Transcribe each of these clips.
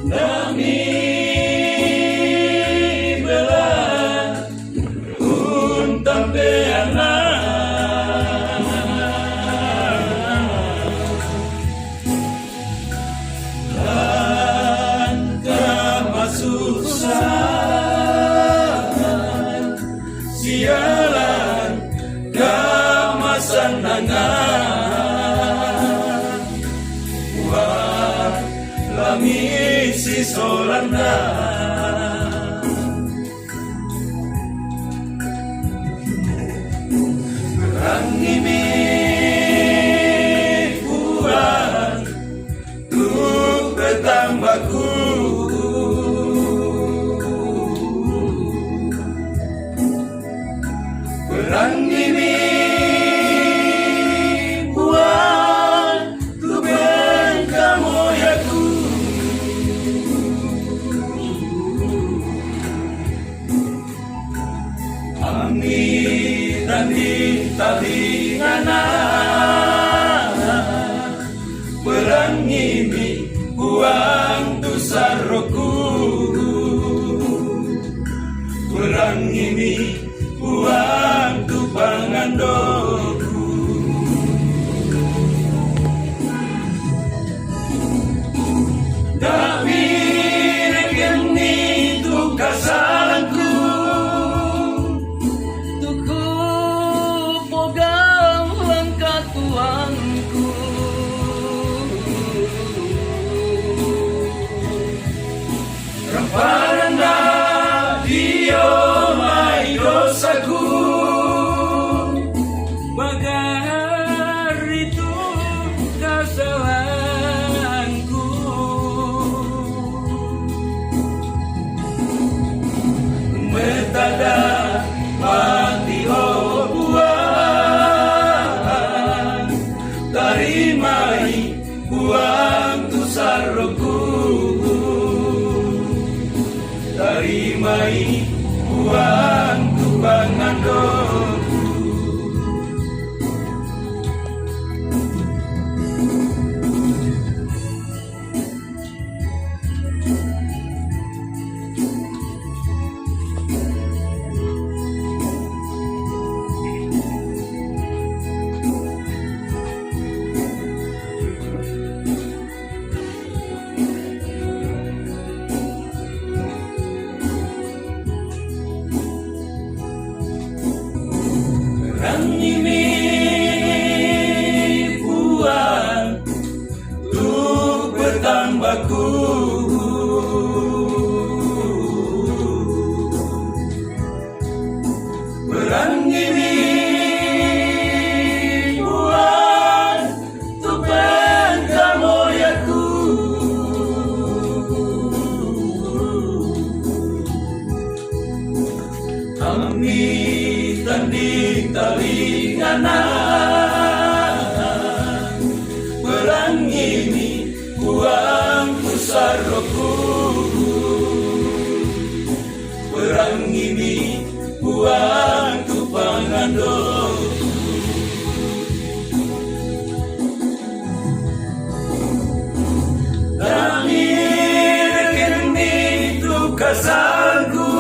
Nami bela untam beana dan kemasusan sialan kemasanangan buat lami si solanda rangi mi buat tu bertambahku rangi mi buat tu berkamoyaku Ami tadi talingana berangi mi buang tu saroku berangi mi buang tu pangandoku Dami regeni tu kasalanku Ramparanda dio mai dosaku bagar itu kesalahanku metada mati buang tarimai buang tu saroku tarimai buang tu pangandoku Rangi mi buat tu bertambahku Rangi mi buat tu berkamoyaku Ami tanding talingana berangi mi buang tu saroku berangi mi buang tu pangandoku Dami regeni tu kasalku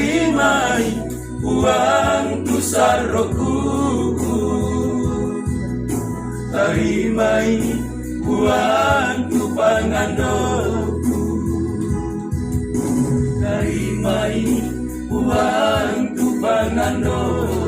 tarimai uang tu saroku, tarimai uang tu pangandoku, tarimai uang tu pangandoku.